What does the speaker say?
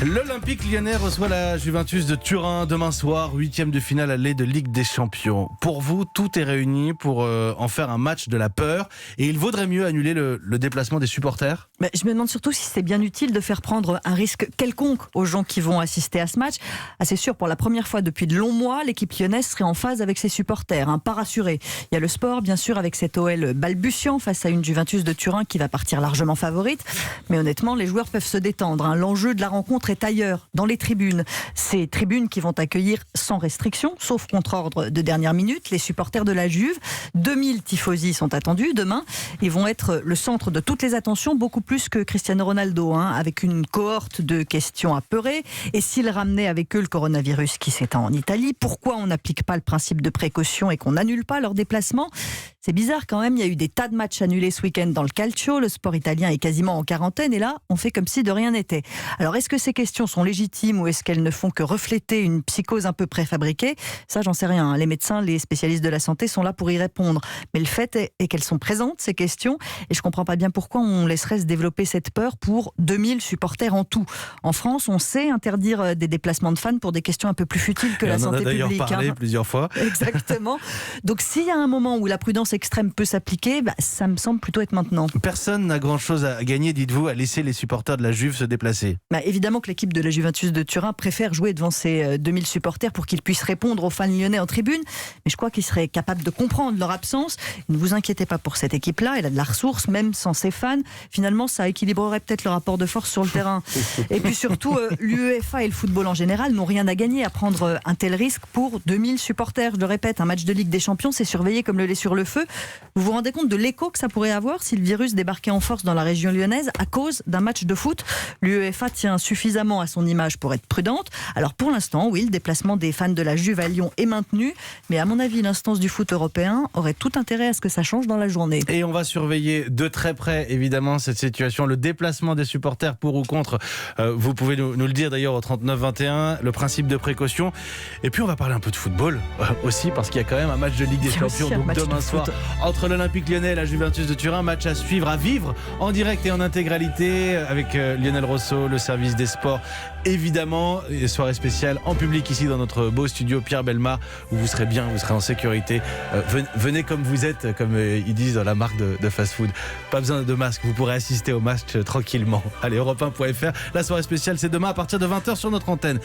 L'Olympique Lyonnais reçoit la Juventus de Turin demain soir, 8e de finale aller de Ligue des Champions. Pour vous, tout est réuni pour en faire un match de la peur et il vaudrait mieux annuler le déplacement des supporters ? Mais je me demande surtout si c'est bien utile de faire prendre un risque quelconque aux gens qui vont assister à ce match. Ah, c'est sûr, pour la première fois depuis de longs mois, l'équipe lyonnaise serait en phase avec ses supporters, pas rassurés. Il y a le sport, bien sûr, avec cet OL balbutiant face à une Juventus de Turin qui va partir largement favorite. Mais honnêtement, les joueurs peuvent se détendre. L'enjeu de la rencontre est ailleurs, dans les tribunes. Ces tribunes qui vont accueillir sans restriction, sauf contre ordre de dernière minute, les supporters de la Juve. 2000 tifosi sont attendus demain. Ils vont être le centre de toutes les attentions, beaucoup plus que Cristiano Ronaldo, avec une cohorte de questions apeurées. Et s'ils ramenaient avec eux le coronavirus qui s'étend en Italie, pourquoi on n'applique pas le principe de précaution et qu'on n'annule pas leur déplacement ? C'est bizarre quand même, il y a eu des tas de matchs annulés ce week-end dans le calcio, le sport italien est quasiment en quarantaine et là, on fait comme si de rien n'était. Alors est-ce que ces questions sont légitimes ou est-ce qu'elles ne font que refléter une psychose un peu préfabriquée ? Ça, j'en sais rien. Les médecins, les spécialistes de la santé sont là pour y répondre. Mais le fait est qu'elles sont présentes, ces questions, et je comprends pas bien pourquoi on laisserait se développer cette peur pour 2000 supporters en tout. En France, on sait interdire des déplacements de fans pour des questions un peu plus futiles que la santé publique. On en a d'ailleurs parlé plusieurs fois. Exactement. Donc s'il y a un moment où la prudence extrême peut s'appliquer, ça me semble plutôt être maintenant. Personne n'a grand-chose à gagner, dites-vous, à laisser les supporters de la Juve se déplacer. Évidemment que l'équipe de la Juventus de Turin préfère jouer devant ses 2000 supporters pour qu'ils puissent répondre aux fans lyonnais en tribune, mais je crois qu'ils seraient capables de comprendre leur absence. Ne vous inquiétez pas pour cette équipe-là, elle a de la ressource, même sans ses fans. Finalement, ça équilibrerait peut-être le rapport de force sur le terrain. Et puis surtout, l'UEFA et le football en général n'ont rien à gagner à prendre un tel risque pour 2000 supporters. Je le répète, un match de Ligue des Champions, c'est surveillé comme le lait sur le feu. Vous vous rendez compte de l'écho que ça pourrait avoir si le virus débarquait en force dans la région lyonnaise à cause d'un match de foot ? L'UEFA tient suffisamment à son image pour être prudente. Alors pour l'instant, oui, le déplacement des fans de la Juve à Lyon est maintenu, mais à mon avis, l'instance du foot européen aurait tout intérêt à ce que ça change dans la journée. Et on va surveiller de très près, évidemment, cette situation, le déplacement des supporters pour ou contre. Vous pouvez nous le dire d'ailleurs au 39-21, le principe de précaution. Et puis on va parler un peu de football aussi, parce qu'il y a quand même un match de Ligue des Champions donc demain soir entre l'Olympique Lyonnais et la Juventus de Turin. Match à suivre, à vivre en direct et en intégralité avec Lionel Rosso, le service des sports. Évidemment, une soirée spéciale en public ici dans notre beau studio Pierre Bellemare où vous serez bien, vous serez en sécurité. Venez comme vous êtes, comme ils disent dans la marque de fast-food. Pas besoin de masque, vous pourrez assister au match tranquillement. Allez, Europe1.fr. La soirée spéciale, c'est demain à partir de 20h sur notre antenne.